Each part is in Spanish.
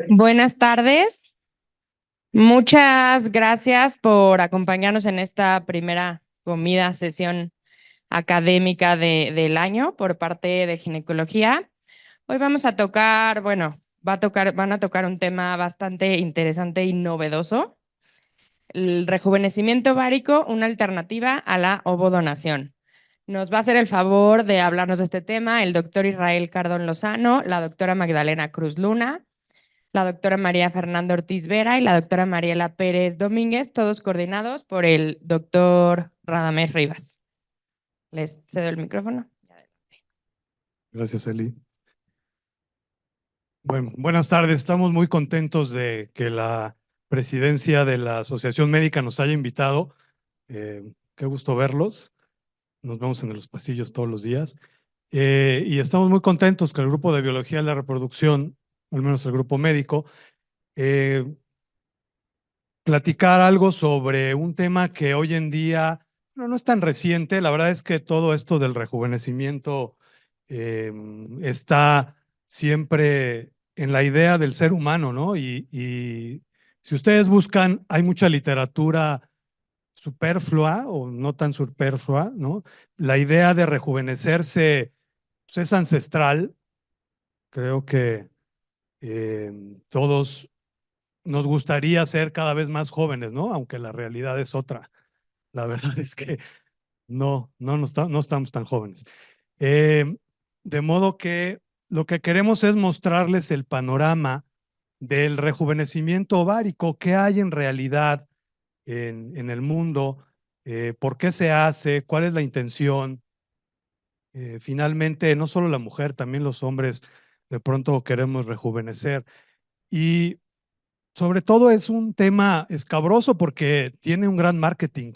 Buenas tardes. Muchas gracias por acompañarnos en esta primera sesión académica del año por parte de ginecología. Hoy vamos a tocar, bueno, van a tocar un tema bastante interesante y novedoso, el rejuvenecimiento ovárico, una alternativa a la ovodonación. Nos va a hacer el favor de hablarnos de este tema el doctor Israel Cardón Lozano, la doctora Magdalena Cruz Luna, la doctora María Fernanda Ortiz Vera y la doctora Mariela Pérez Domínguez, todos coordinados por el doctor Radamés Rivas. Les cedo el micrófono. Gracias, Eli. Bueno, buenas tardes. Estamos muy contentos de que la presidencia de la Asociación Médica nos haya invitado. Qué gusto verlos. Nos vemos en los pasillos todos los días. Y estamos muy contentos que el grupo de Biología de la Reproducción, al menos el grupo médico, eh, platicar algo sobre un tema que hoy en día no es tan reciente. La verdad es que todo esto del rejuvenecimiento está siempre en la idea del ser humano, ¿no? Y si ustedes buscan, hay mucha literatura superflua o no tan superflua, ¿no? La idea de rejuvenecerse pues, es ancestral. Creo que todos nos gustaría ser cada vez más jóvenes, ¿no? Aunque la realidad es otra. La verdad es que no estamos tan jóvenes. Eh, de modo que lo que queremos es mostrarles el panorama del rejuvenecimiento ovárico, qué hay en realidad en el mundo, por qué se hace, cuál es la intención. Finalmente, no solo la mujer, también los hombres de pronto queremos rejuvenecer. Y sobre todo es un tema escabroso porque tiene un gran marketing,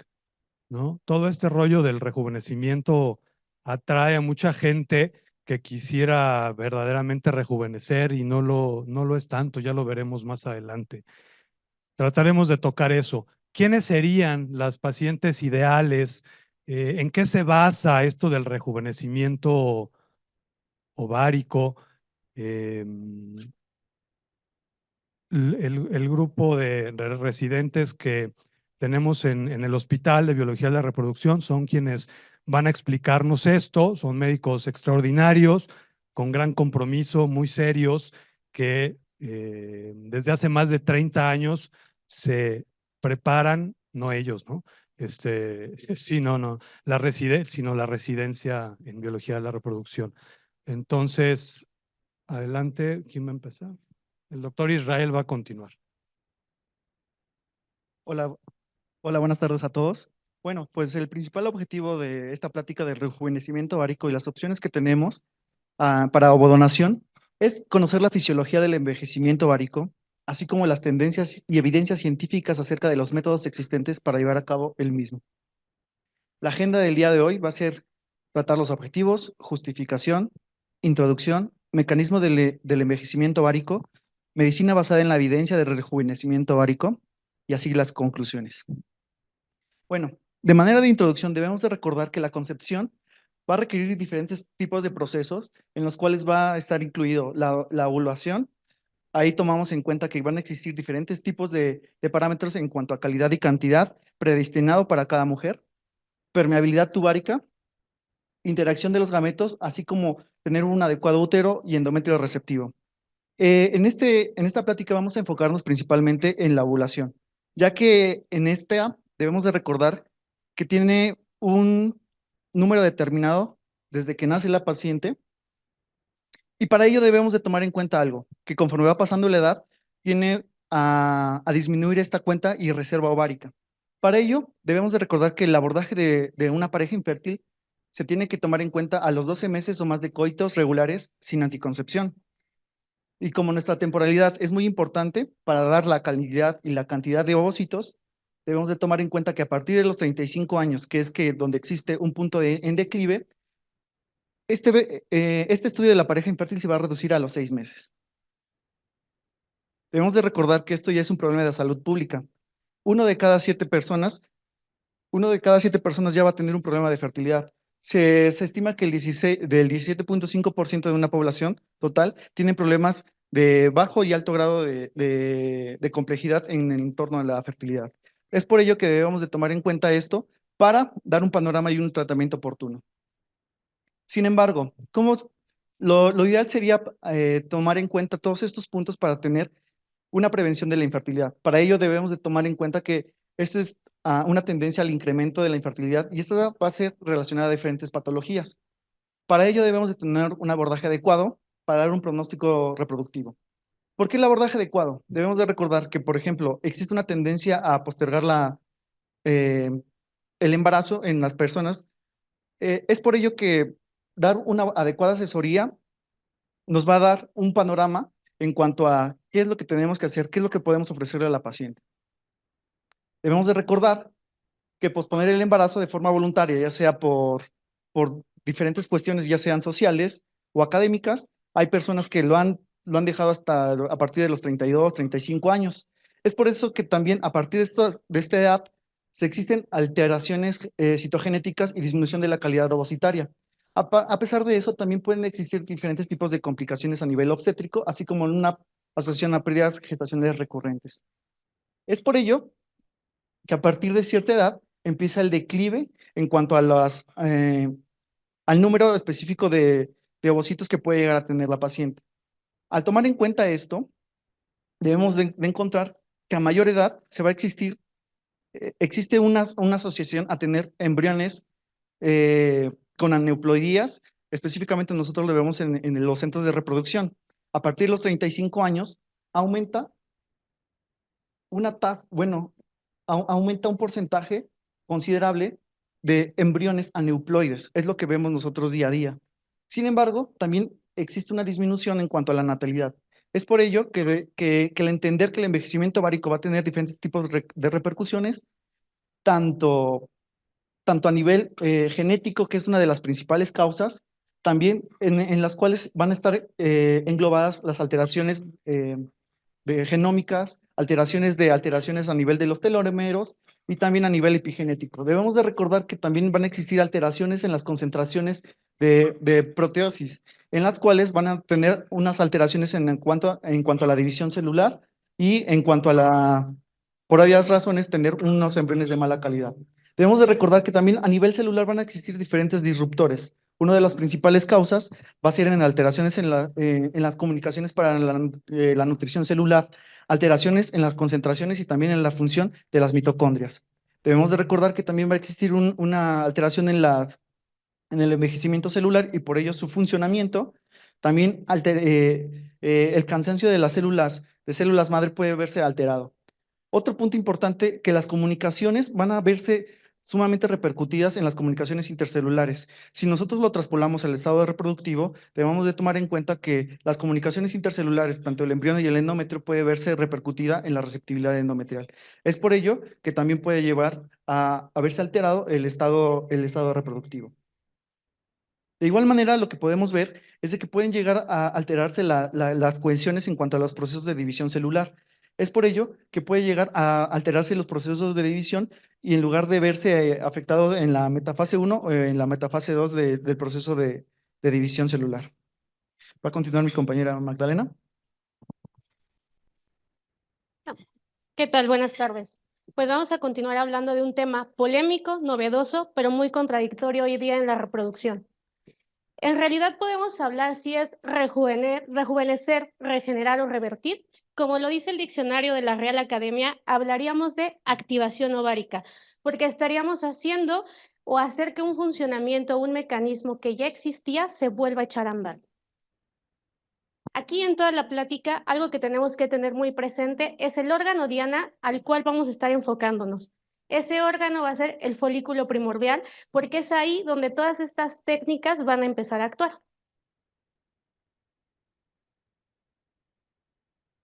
¿no? Todo este rollo del rejuvenecimiento atrae a mucha gente que quisiera verdaderamente rejuvenecer y no lo es tanto, ya lo veremos más adelante. Trataremos de tocar eso. ¿Quiénes serían las pacientes ideales? ¿En qué se basa esto del rejuvenecimiento ovárico? Eh, el grupo de residentes que tenemos en el Hospital de Biología de la Reproducción son quienes van a explicarnos esto. Son médicos extraordinarios, con gran compromiso, muy serios, que desde hace más de 30 años se preparan, no ellos, ¿no? Sí, no, sino la residencia en Biología de la Reproducción. Entonces, adelante, ¿quién va a empezar? El doctor Israel va a continuar. Hola, hola, buenas tardes a todos. Bueno, pues el principal objetivo de esta plática del rejuvenecimiento ovárico y las opciones que tenemos para ovodonación es conocer la fisiología del envejecimiento ovárico, así como las tendencias y evidencias científicas acerca de los métodos existentes para llevar a cabo el mismo. La agenda del día de hoy va a ser tratar los objetivos, justificación, introducción, mecanismo del envejecimiento ovárico, medicina basada en la evidencia del rejuvenecimiento ovárico y así las conclusiones. Bueno, de manera de introducción debemos de recordar que la concepción va a requerir diferentes tipos de procesos en los cuales va a estar incluido la ovulación. Ahí tomamos en cuenta que van a existir diferentes tipos de parámetros en cuanto a calidad y cantidad predestinado para cada mujer, permeabilidad tubárica, interacción de los gametos, así como tener un adecuado útero y endometrio receptivo. En esta plática vamos a enfocarnos principalmente en la ovulación, ya que en esta debemos de recordar que tiene un número determinado desde que nace la paciente y para ello debemos de tomar en cuenta algo, que conforme va pasando la edad, tiene a disminuir esta cuenta y reserva ovárica. Para ello debemos de recordar que el abordaje de una pareja infértil se tiene que tomar en cuenta a los 12 meses o más de coitos regulares sin anticoncepción. Y como nuestra temporalidad es muy importante para dar la calidad y la cantidad de ovocitos, debemos de tomar en cuenta que a partir de los 35 años, que es que donde existe un punto en declive, este estudio de la pareja infértil se va a reducir a los 6 meses. Debemos de recordar que esto ya es un problema de salud pública. Uno de cada 7 personas, uno de cada 7 personas ya va a tener un problema de fertilidad. Se estima que del 17.5% de una población total tienen problemas de bajo y alto grado de complejidad en el entorno de la fertilidad. Es por ello que debemos de tomar en cuenta esto para dar un panorama y un tratamiento oportuno. Sin embargo, lo ideal sería tomar en cuenta todos estos puntos para tener una prevención de la infertilidad. Para ello debemos de tomar en cuenta que esta es una tendencia al incremento de la infertilidad y esta va a ser relacionada a diferentes patologías. Para ello debemos de tener un abordaje adecuado para dar un pronóstico reproductivo. ¿Por qué el abordaje adecuado? Debemos de recordar que, por ejemplo, existe una tendencia a postergar eh, el embarazo en las personas. Es por ello que dar una adecuada asesoría nos va a dar un panorama en cuanto a qué es lo que tenemos que hacer, qué es lo que podemos ofrecerle a la paciente. Debemos de recordar que posponer el embarazo de forma voluntaria, ya sea por diferentes cuestiones, ya sean sociales o académicas, hay personas que lo han dejado hasta a partir de los 32, 35 años. Es por eso que también a partir de esta edad se existen alteraciones citogenéticas y disminución de la calidad ovocitaria. A pesar de eso, también pueden existir diferentes tipos de complicaciones a nivel obstétrico, así como una asociación a pérdidas gestacionales recurrentes. Es por ello que a partir de cierta edad empieza el declive en cuanto a al número específico de ovocitos que puede llegar a tener la paciente. Al tomar en cuenta esto, debemos de encontrar que a mayor edad existe una asociación a tener embriones con aneuploidías, específicamente nosotros lo vemos en los centros de reproducción. A partir de los 35 años, aumenta una tasa, bueno, aumenta un porcentaje considerable de embriones aneuploides. Es lo que vemos nosotros día a día. Sin embargo, también existe una disminución en cuanto a la natalidad. Es por ello que el entender que el envejecimiento ovárico va a tener diferentes tipos de repercusiones, tanto, tanto a nivel genético, que es una de las principales causas, también en las cuales van a estar englobadas las alteraciones de genómicas, alteraciones a nivel de los telómeros y también a nivel epigenético. Debemos de recordar que también van a existir alteraciones en las concentraciones de proteosis, en las cuales van a tener unas alteraciones en cuanto a la división celular y en cuanto por obvias razones, tener unos embriones de mala calidad. Debemos de recordar que también a nivel celular van a existir diferentes disruptores. Una de las principales causas va a ser en alteraciones en las comunicaciones para la nutrición celular, alteraciones en las concentraciones y también en la función de las mitocondrias. Debemos de recordar que también va a existir una alteración en el envejecimiento celular y por ello su funcionamiento. También el cansancio de células madre puede verse alterado. Otro punto importante, que las comunicaciones van a verse sumamente repercutidas en las comunicaciones intercelulares. Si nosotros lo traspolamos al estado reproductivo, debemos de tomar en cuenta que las comunicaciones intercelulares, tanto el embrión y el endometrio, puede verse repercutida en la receptibilidad endometrial. Es por ello que también puede llevar a verse alterado el estado reproductivo. De igual manera, lo que podemos ver es de que pueden llegar a alterarse las cohesiones en cuanto a los procesos de división celular. Es por ello que puede llegar a alterarse los procesos de división y en lugar de verse afectado en la metafase 1 o en la metafase 2 del proceso de división celular. Va a continuar mi compañera Magdalena. ¿Qué tal? Buenas tardes. Pues vamos a continuar hablando de un tema polémico, novedoso, pero muy contradictorio hoy día en la reproducción. En realidad podemos hablar si es rejuvenecer, regenerar o revertir. Como lo dice el diccionario de la Real Academia, hablaríamos de activación ovárica, porque estaríamos haciendo o hacer que un funcionamiento, un mecanismo que ya existía, se vuelva a echar a andar. Aquí en toda la plática, algo que tenemos que tener muy presente es el órgano diana al cual vamos a estar enfocándonos. Ese órgano va a ser el folículo primordial, porque es ahí donde todas estas técnicas van a empezar a actuar.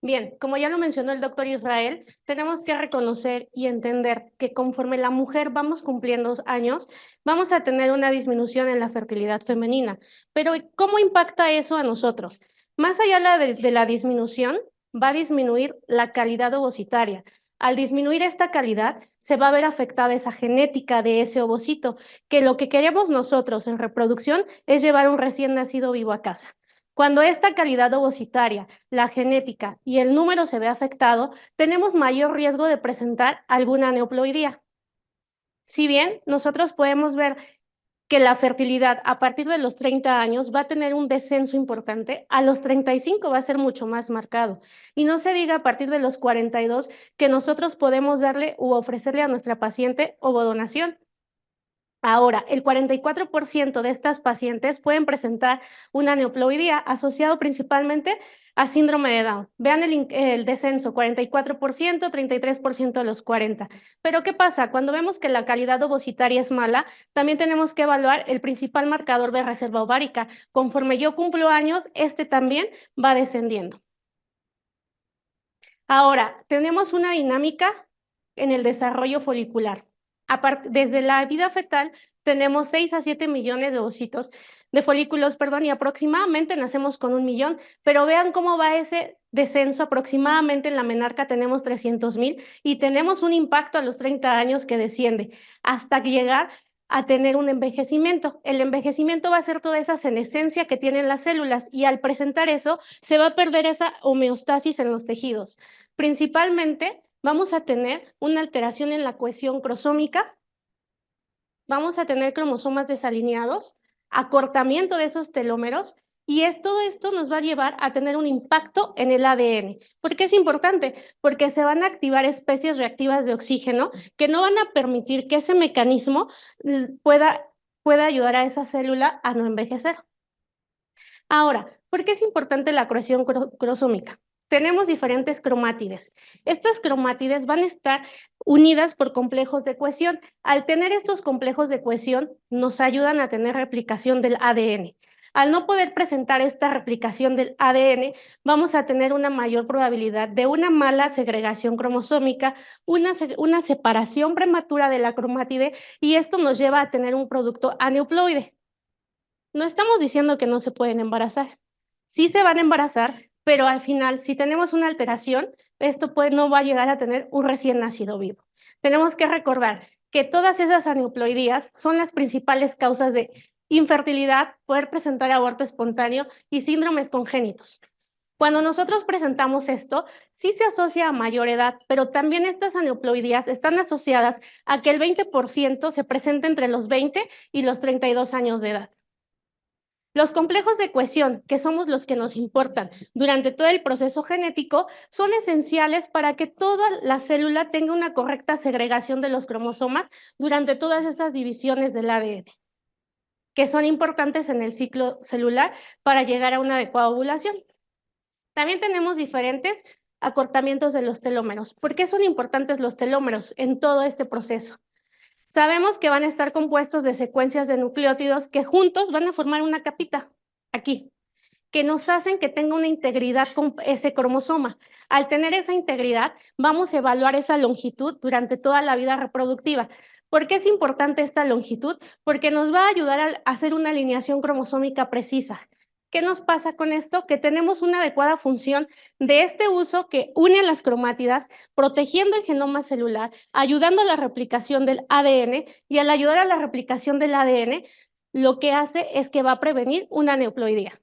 Bien, como ya lo mencionó el doctor Israel, tenemos que reconocer y entender que conforme la mujer vamos cumpliendo años, vamos a tener una disminución en la fertilidad femenina. Pero ¿cómo impacta eso a nosotros? Más allá de la disminución, va a disminuir la calidad ovocitaria. Al disminuir esta calidad, se va a ver afectada esa genética de ese ovocito, que lo que queremos nosotros en reproducción es llevar un recién nacido vivo a casa. Cuando esta calidad ovocitaria, la genética y el número se ve afectado, tenemos mayor riesgo de presentar alguna aneuploidía. Si bien nosotros podemos ver que la fertilidad a partir de los 30 años va a tener un descenso importante, a los 35 va a ser mucho más marcado. Y no se diga a partir de los 42 que nosotros podemos darle u ofrecerle a nuestra paciente ovodonación. Ahora, el 44% de estas pacientes pueden presentar una aneuploidía asociado principalmente a síndrome de Down. Vean el descenso, 44%, 33% a los 40. Pero ¿qué pasa? Cuando vemos que la calidad ovocitaria es mala, también tenemos que evaluar el principal marcador de reserva ovárica. Conforme yo cumplo años, este también va descendiendo. Ahora, tenemos una dinámica en el desarrollo folicular. Desde la vida fetal tenemos 6 a 7 millones de ovocitos, de folículos, perdón, y aproximadamente nacemos con 1 millón, pero vean cómo va ese descenso. Aproximadamente en la menarca tenemos 300,000 y tenemos un impacto a los 30 años que desciende hasta llegar a tener un envejecimiento. El envejecimiento va a ser toda esa senescencia que tienen las células y al presentar eso se va a perder esa homeostasis en los tejidos. Principalmente vamos a tener una alteración en la cohesión cromosómica, vamos a tener cromosomas desalineados, acortamiento de esos telómeros y todo esto nos va a llevar a tener un impacto en el ADN. ¿Por qué es importante? Porque se van a activar especies reactivas de oxígeno que no van a permitir que ese mecanismo pueda ayudar a esa célula a no envejecer. Ahora, ¿por qué es importante la cohesión cromosómica? Tenemos diferentes cromátides. Estas cromátides van a estar unidas por complejos de cohesión. Al tener estos complejos de cohesión, nos ayudan a tener replicación del ADN. Al no poder presentar esta replicación del ADN, vamos a tener una mayor probabilidad de una mala segregación cromosómica, una separación prematura de la cromátide, y esto nos lleva a tener un producto aneuploide. No estamos diciendo que no se pueden embarazar. Sí se van a embarazar, pero al final, si tenemos una alteración, esto no va a llegar a tener un recién nacido vivo. Tenemos que recordar que todas esas aneuploidías son las principales causas de infertilidad, poder presentar aborto espontáneo y síndromes congénitos. Cuando nosotros presentamos esto, sí se asocia a mayor edad, pero también estas aneuploidías están asociadas a que el 20% se presenta entre los 20 y los 32 años de edad. Los complejos de cohesión, que somos los que nos importan durante todo el proceso genético, son esenciales para que toda la célula tenga una correcta segregación de los cromosomas durante todas esas divisiones del ADN, que son importantes en el ciclo celular para llegar a una adecuada ovulación. También tenemos diferentes acortamientos de los telómeros. ¿Por qué son importantes los telómeros en todo este proceso? Sabemos que van a estar compuestos de secuencias de nucleótidos que juntos van a formar una capita, aquí, que nos hacen que tenga una integridad con ese cromosoma. Al tener esa integridad, vamos a evaluar esa longitud durante toda la vida reproductiva. ¿Por qué es importante esta longitud? Porque nos va a ayudar a hacer una alineación cromosómica precisa. ¿Qué nos pasa con esto? Que tenemos una adecuada función de este uso que une a las cromátidas, protegiendo el genoma celular, ayudando a la replicación del ADN, y al ayudar a la replicación del ADN, lo que hace es que va a prevenir una aneuploidía.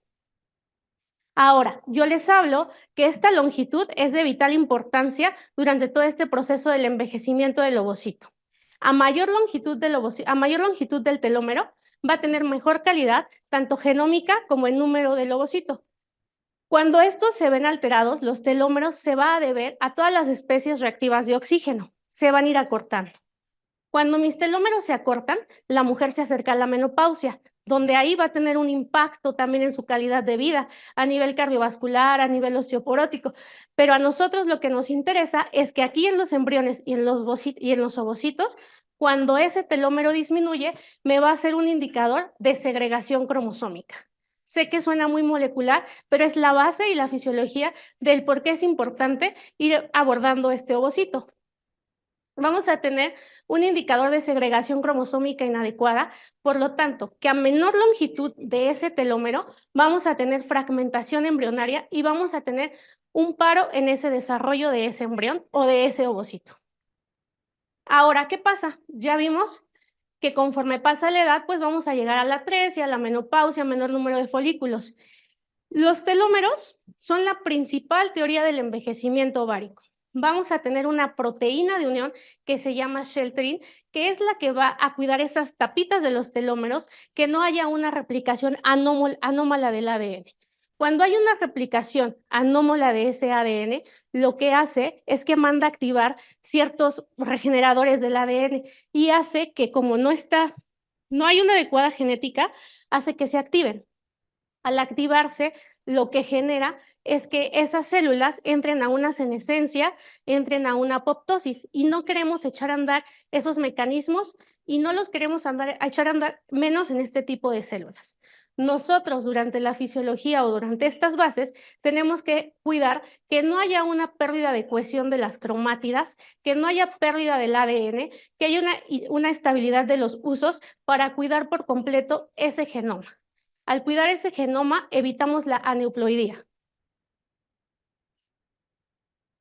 Ahora, yo les hablo que esta longitud es de vital importancia durante todo este proceso del envejecimiento del ovocito. A mayor longitud del telómero, va a tener mejor calidad, tanto genómica como en número del ovocito. Cuando estos se ven alterados, los telómeros se va a deber a todas las especies reactivas de oxígeno, se van a ir acortando. Cuando mis telómeros se acortan, la mujer se acerca a la menopausia, donde ahí va a tener un impacto también en su calidad de vida, a nivel cardiovascular, a nivel osteoporótico. Pero a nosotros lo que nos interesa es que aquí en los embriones y en los ovocitos, cuando ese telómero disminuye, me va a ser un indicador de segregación cromosómica. Sé que suena muy molecular, pero es la base y la fisiología del por qué es importante ir abordando este ovocito. Vamos a tener un indicador de segregación cromosómica inadecuada, por lo tanto, que a menor longitud de ese telómero, vamos a tener fragmentación embrionaria y vamos a tener un paro en ese desarrollo de ese embrión o de ese ovocito. Ahora, ¿qué pasa? Ya vimos que conforme pasa la edad, pues vamos a llegar a la 3 y a la menopausia, menor número de folículos. Los telómeros son la principal teoría del envejecimiento ovárico. Vamos a tener una proteína de unión que se llama sheltering, que es la que va a cuidar esas tapitas de los telómeros, que no haya una replicación anómala del ADN. Cuando hay una replicación anómala de ese ADN, lo que hace es que manda a activar ciertos regeneradores del ADN y hace que, como no hay una adecuada genética, hace que se activen. Al activarse, lo que genera es que esas células entren a una senescencia, entren a una apoptosis, y no queremos echar a andar esos mecanismos y no los queremos echar a andar menos en este tipo de células. Nosotros durante la fisiología o durante estas bases tenemos que cuidar que no haya una pérdida de cohesión de las cromátidas, que no haya pérdida del ADN, que haya una estabilidad de los usos para cuidar por completo ese genoma. Al cuidar ese genoma, evitamos la aneuploidía.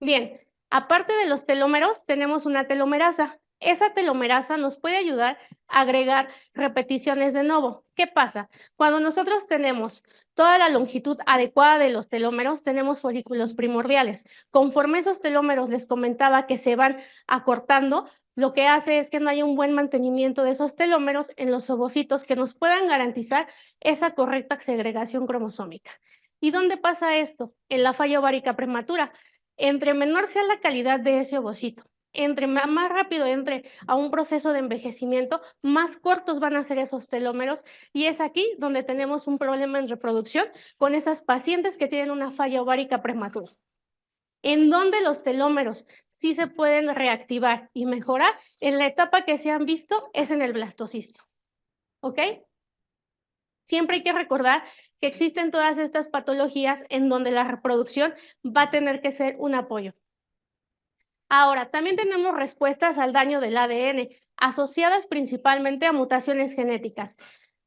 Bien, aparte de los telómeros, tenemos una telomerasa. Esa telomerasa nos puede ayudar a agregar repeticiones de nuevo. ¿Qué pasa? Cuando nosotros tenemos toda la longitud adecuada de los telómeros, tenemos folículos primordiales. Conforme esos telómeros les comentaba que se van acortando, lo que hace es que no haya un buen mantenimiento de esos telómeros en los ovocitos que nos puedan garantizar esa correcta segregación cromosómica. ¿Y dónde pasa esto? En la falla ovárica prematura. Entre menor sea la calidad de ese ovocito, entre más rápido entre a un proceso de envejecimiento, más cortos van a ser esos telómeros, y es aquí donde tenemos un problema en reproducción con esas pacientes que tienen una falla ovárica prematura. En donde los telómeros sí se pueden reactivar y mejorar, en la etapa que se han visto es en el blastocisto. ¿Ok? Siempre hay que recordar que existen todas estas patologías en donde la reproducción va a tener que ser un apoyo. Ahora, también tenemos respuestas al daño del ADN, asociadas principalmente a mutaciones genéticas.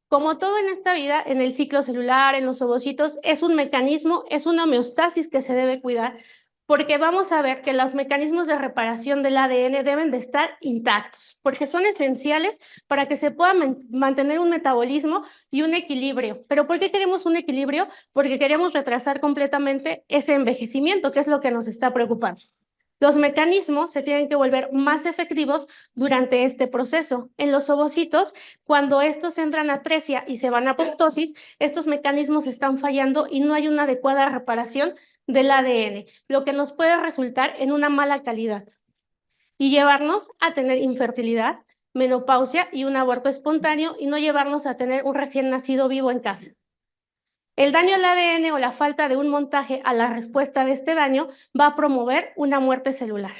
Como todo en esta vida, en el ciclo celular, en los ovocitos, es un mecanismo, es una homeostasis que se debe cuidar, porque vamos a ver que los mecanismos de reparación del ADN deben de estar intactos, porque son esenciales para que se pueda mantener un metabolismo y un equilibrio. ¿Pero por qué queremos un equilibrio? Porque queremos retrasar completamente ese envejecimiento, que es lo que nos está preocupando. Los mecanismos se tienen que volver más efectivos durante este proceso. En los ovocitos, cuando estos entran a atresia y se van a apoptosis, estos mecanismos están fallando y no hay una adecuada reparación del ADN, lo que nos puede resultar en una mala calidad y llevarnos a tener infertilidad, menopausia y un aborto espontáneo, y no llevarnos a tener un recién nacido vivo en casa. El daño al ADN o la falta de un montaje a la respuesta de este daño va a promover una muerte celular.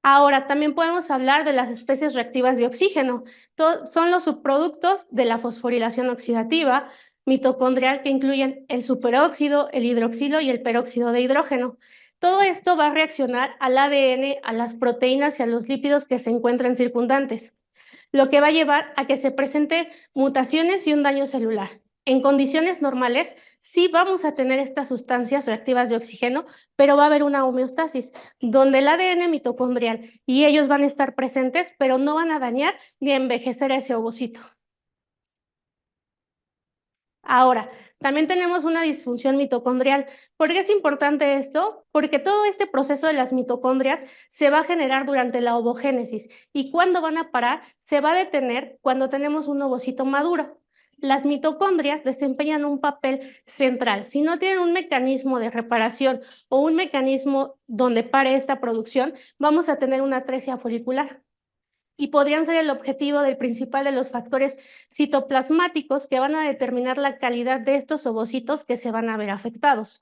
Ahora, también podemos hablar de las especies reactivas de oxígeno. Son los subproductos de la fosforilación oxidativa mitocondrial, que incluyen el superóxido, el hidroxilo y el peróxido de hidrógeno. Todo esto va a reaccionar al ADN, a las proteínas y a los lípidos que se encuentran circundantes, lo que va a llevar a que se presenten mutaciones y un daño celular. En condiciones normales, sí vamos a tener estas sustancias reactivas de oxígeno, pero va a haber una homeostasis, donde el ADN mitocondrial y ellos van a estar presentes, pero no van a dañar ni envejecer a ese ovocito. Ahora, también tenemos una disfunción mitocondrial. ¿Por qué es importante esto? Porque todo este proceso de las mitocondrias se va a generar durante la ovogénesis, y cuando van a parar, se va a detener cuando tenemos un ovocito maduro. Las mitocondrias desempeñan un papel central. Si no tienen un mecanismo de reparación o un mecanismo donde pare esta producción, vamos a tener una atresia folicular, y podrían ser el objetivo del principal de los factores citoplasmáticos que van a determinar la calidad de estos ovocitos que se van a ver afectados.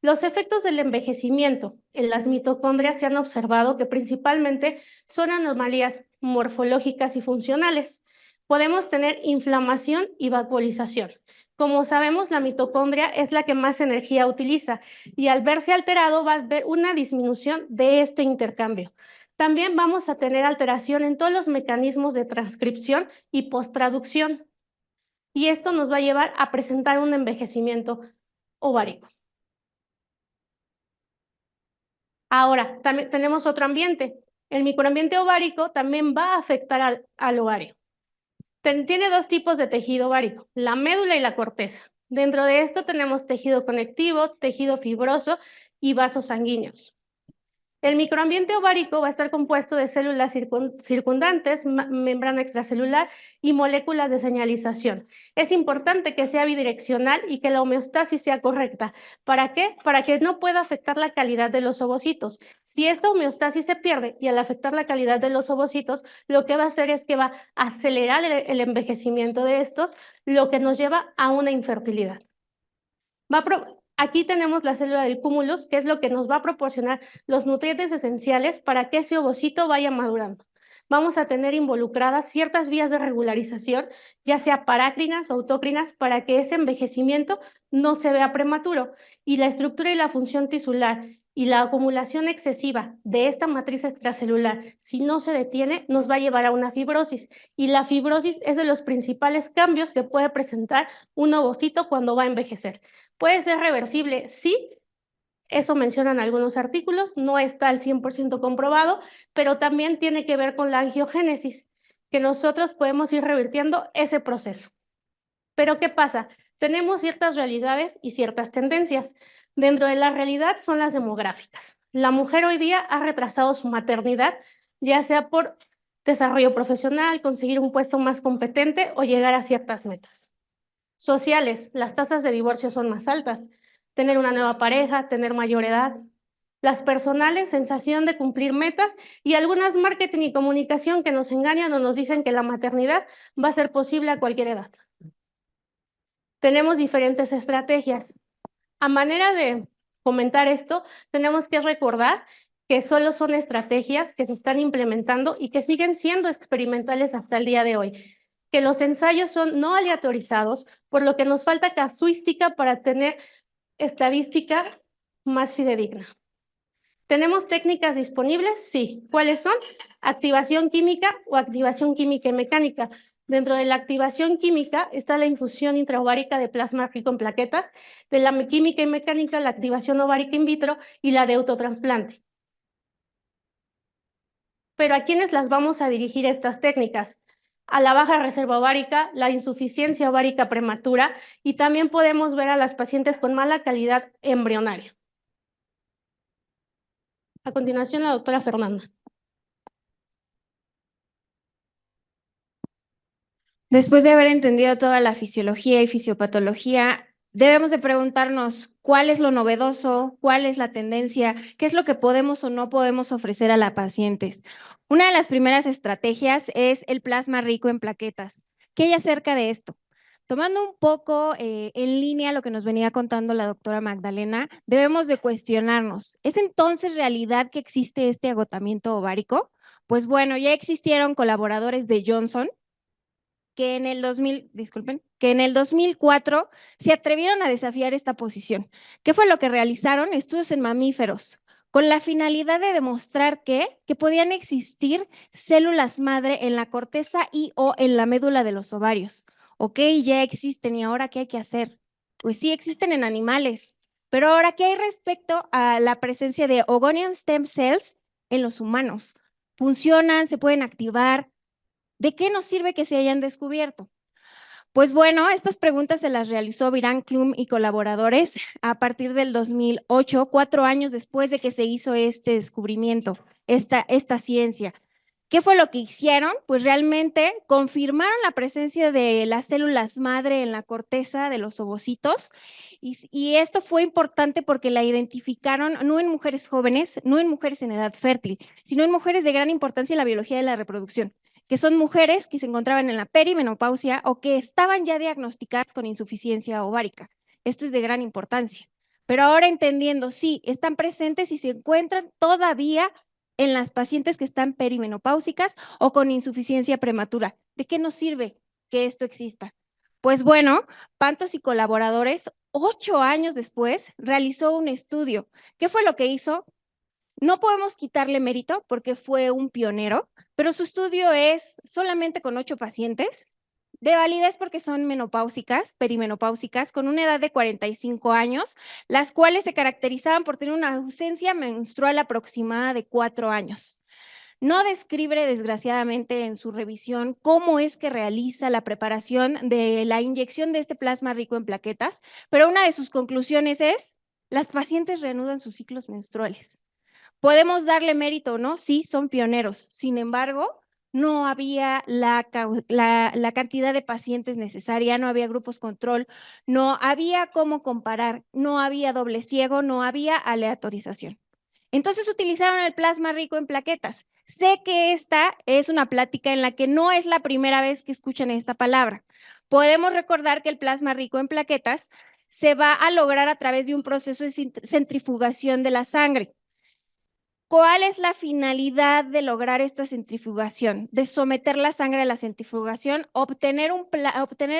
Los efectos del envejecimiento en las mitocondrias se han observado que principalmente son anomalías morfológicas y funcionales. Podemos tener inflamación y vacuolización. Como sabemos, la mitocondria es la que más energía utiliza, y al verse alterado va a haber una disminución de este intercambio. También vamos a tener alteración en todos los mecanismos de transcripción y posttraducción, y esto nos va a llevar a presentar un envejecimiento ovárico. Ahora, también tenemos otro ambiente. El microambiente ovárico también va a afectar al ovario. Tiene dos tipos de tejido ovárico, la médula y la corteza. Dentro de esto tenemos tejido conectivo, tejido fibroso y vasos sanguíneos. El microambiente ovárico va a estar compuesto de células circundantes, membrana extracelular y moléculas de señalización. Es importante que sea bidireccional y que la homeostasis sea correcta. ¿Para qué? Para que no pueda afectar la calidad de los ovocitos. Si esta homeostasis se pierde y al afectar la calidad de los ovocitos, lo que va a hacer es que va a acelerar el envejecimiento de estos, lo que nos lleva a una infertilidad. Aquí tenemos la célula del cúmulus, que es lo que nos va a proporcionar los nutrientes esenciales para que ese ovocito vaya madurando. Vamos a tener involucradas ciertas vías de regularización, ya sea parácrinas o autócrinas, para que ese envejecimiento no se vea prematuro. Y la estructura y la función tisular y la acumulación excesiva de esta matriz extracelular, si no se detiene, nos va a llevar a una fibrosis. Y la fibrosis es de los principales cambios que puede presentar un ovocito cuando va a envejecer. ¿Puede ser reversible? Sí, eso mencionan algunos artículos, no está al 100% comprobado, pero también tiene que ver con la angiogénesis, que nosotros podemos ir revirtiendo ese proceso. Pero ¿qué pasa? Tenemos ciertas realidades y ciertas tendencias. Dentro de la realidad son las demográficas. La mujer hoy día ha retrasado su maternidad, ya sea por desarrollo profesional, conseguir un puesto más competente o llegar a ciertas metas. Sociales, las tasas de divorcio son más altas. Tener una nueva pareja, tener mayor edad. Las personales, sensación de cumplir metas y algunas marketing y comunicación que nos engañan o nos dicen que la maternidad va a ser posible a cualquier edad. Tenemos diferentes estrategias. A manera de comentar esto, tenemos que recordar que solo son estrategias que se están implementando y que siguen siendo experimentales hasta el día de hoy. Que los ensayos son no aleatorizados, por lo que nos falta casuística para tener estadística más fidedigna. ¿Tenemos técnicas disponibles? Sí. ¿Cuáles son? Activación química o activación química y mecánica. Dentro de la activación química está la infusión intraovárica de plasma rico en plaquetas, de la química y mecánica, la activación ovárica in vitro y la de autotransplante. Pero ¿a quiénes las vamos a dirigir estas técnicas? A la baja reserva ovárica, la insuficiencia ovárica prematura y también podemos ver a las pacientes con mala calidad embrionaria. A continuación, la doctora Fernanda. Después de haber entendido toda la fisiología y fisiopatología, debemos de preguntarnos cuál es lo novedoso, cuál es la tendencia, qué es lo que podemos o no podemos ofrecer a las pacientes. Una de las primeras estrategias es el plasma rico en plaquetas. ¿Qué hay acerca de esto? Tomando un poco en línea lo que nos venía contando la doctora Magdalena, debemos de cuestionarnos, ¿es entonces realidad que existe este agotamiento ovárico? Pues bueno, ya existieron colaboradores de Johnson que en el 2004 se atrevieron a desafiar esta posición. ¿Qué fue lo que realizaron? Estudios en mamíferos, con la finalidad de demostrar que podían existir células madre en la corteza y o en la médula de los ovarios. Ok, ya existen, ¿y ahora qué hay que hacer? Pues sí, existen en animales, pero ahora, ¿qué hay respecto a la presencia de Ogonian stem cells en los humanos? ¿Funcionan? ¿Se pueden activar? ¿De qué nos sirve que se hayan descubierto? Pues bueno, estas preguntas se las realizó Viran Klum y colaboradores a partir del 2008, 4 años después de que se hizo este descubrimiento, esta ciencia. ¿Qué fue lo que hicieron? Pues realmente confirmaron la presencia de las células madre en la corteza de los ovocitos y esto fue importante porque la identificaron no en mujeres jóvenes, no en mujeres en edad fértil, sino en mujeres de gran importancia en la biología de la reproducción, que son mujeres que se encontraban en la perimenopausia o que estaban ya diagnosticadas con insuficiencia ovárica. Esto es de gran importancia. Pero ahora entendiendo, sí, están presentes y se encuentran todavía en las pacientes que están perimenopáusicas o con insuficiencia prematura. ¿De qué nos sirve que esto exista? Pues bueno, Pantos y colaboradores, 8 años después, realizó un estudio. ¿Qué fue lo que hizo? No podemos quitarle mérito porque fue un pionero, pero su estudio es solamente con 8 pacientes, de validez porque son menopáusicas, perimenopáusicas, con una edad de 45 años, las cuales se caracterizaban por tener una ausencia menstrual aproximada de 4 años. No describe, desgraciadamente, en su revisión cómo es que realiza la preparación de la inyección de este plasma rico en plaquetas, pero una de sus conclusiones es: las pacientes reanudan sus ciclos menstruales. ¿Podemos darle mérito o no? Sí, son pioneros. Sin embargo, no había la cantidad de pacientes necesaria, no había grupos control, no había cómo comparar, no había doble ciego, no había aleatorización. Entonces utilizaron el plasma rico en plaquetas. Sé que esta es una plática en la que no es la primera vez que escuchan esta palabra. Podemos recordar que el plasma rico en plaquetas se va a lograr a través de un proceso de centrifugación de la sangre. ¿Cuál es la finalidad de lograr esta centrifugación? De someter la sangre a la centrifugación, obtener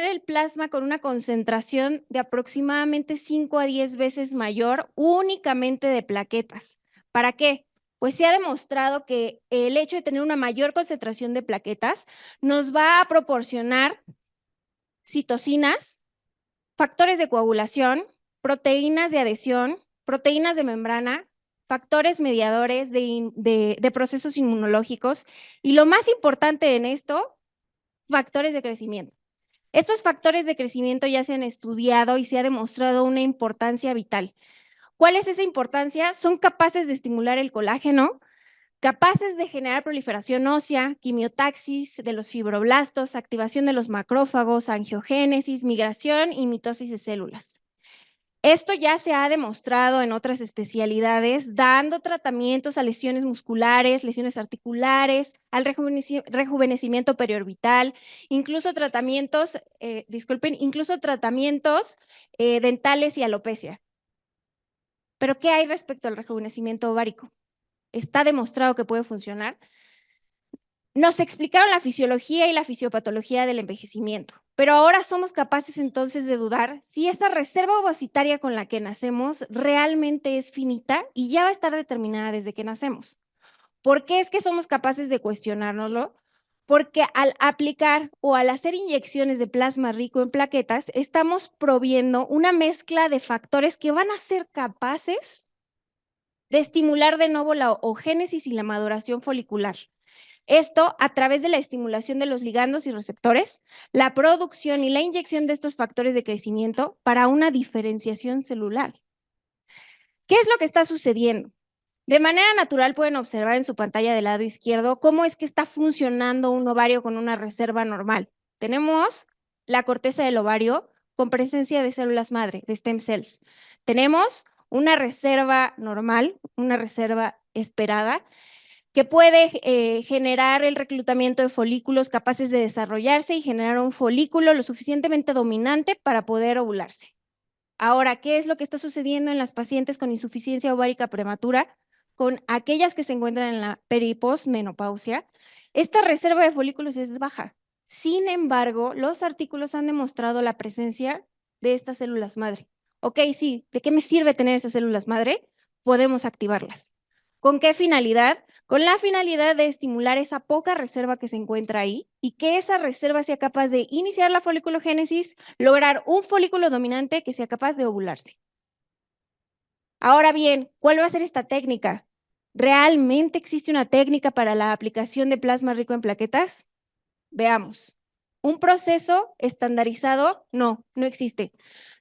el plasma con una concentración de aproximadamente 5 a 10 veces mayor únicamente de plaquetas. ¿Para qué? Pues se ha demostrado que el hecho de tener una mayor concentración de plaquetas nos va a proporcionar citocinas, factores de coagulación, proteínas de adhesión, proteínas de membrana, factores mediadores de procesos inmunológicos y, lo más importante en esto, factores de crecimiento. Estos factores de crecimiento ya se han estudiado y se ha demostrado una importancia vital. ¿Cuál es esa importancia? Son capaces de estimular el colágeno, capaces de generar proliferación ósea, quimiotaxis de los fibroblastos, activación de los macrófagos, angiogénesis, migración y mitosis de células. Esto ya se ha demostrado en otras especialidades, dando tratamientos a lesiones musculares, lesiones articulares, al rejuvenecimiento periorbital, incluso tratamientos, dentales y alopecia. ¿Pero qué hay respecto al rejuvenecimiento ovárico? ¿Está demostrado que puede funcionar? Nos explicaron la fisiología y la fisiopatología del envejecimiento, pero ahora somos capaces entonces de dudar si esta reserva ovocitaria con la que nacemos realmente es finita y ya va a estar determinada desde que nacemos. ¿Por qué es que somos capaces de cuestionárnoslo? Porque al aplicar o al hacer inyecciones de plasma rico en plaquetas, estamos proviendo una mezcla de factores que van a ser capaces de estimular de nuevo la oogénesis y la maduración folicular. Esto a través de la estimulación de los ligandos y receptores, la producción y la inyección de estos factores de crecimiento para una diferenciación celular. ¿Qué es lo que está sucediendo? De manera natural pueden observar en su pantalla del lado izquierdo cómo es que está funcionando un ovario con una reserva normal. Tenemos la corteza del ovario con presencia de células madre, de stem cells. Tenemos una reserva normal, una reserva esperada, que puede generar el reclutamiento de folículos capaces de desarrollarse y generar un folículo lo suficientemente dominante para poder ovularse. Ahora, ¿qué es lo que está sucediendo en las pacientes con insuficiencia ovárica prematura? Con aquellas que se encuentran en la peri- y posmenopausia, esta reserva de folículos es baja. Sin embargo, los artículos han demostrado la presencia de estas células madre. Ok, sí, ¿de qué me sirve tener esas células madre? Podemos activarlas. ¿Con qué finalidad? Con la finalidad de estimular esa poca reserva que se encuentra ahí y que esa reserva sea capaz de iniciar la foliculogénesis, lograr un folículo dominante que sea capaz de ovularse. Ahora bien, ¿cuál va a ser esta técnica? ¿Realmente existe una técnica para la aplicación de plasma rico en plaquetas? Veamos. ¿Un proceso estandarizado? No, no existe.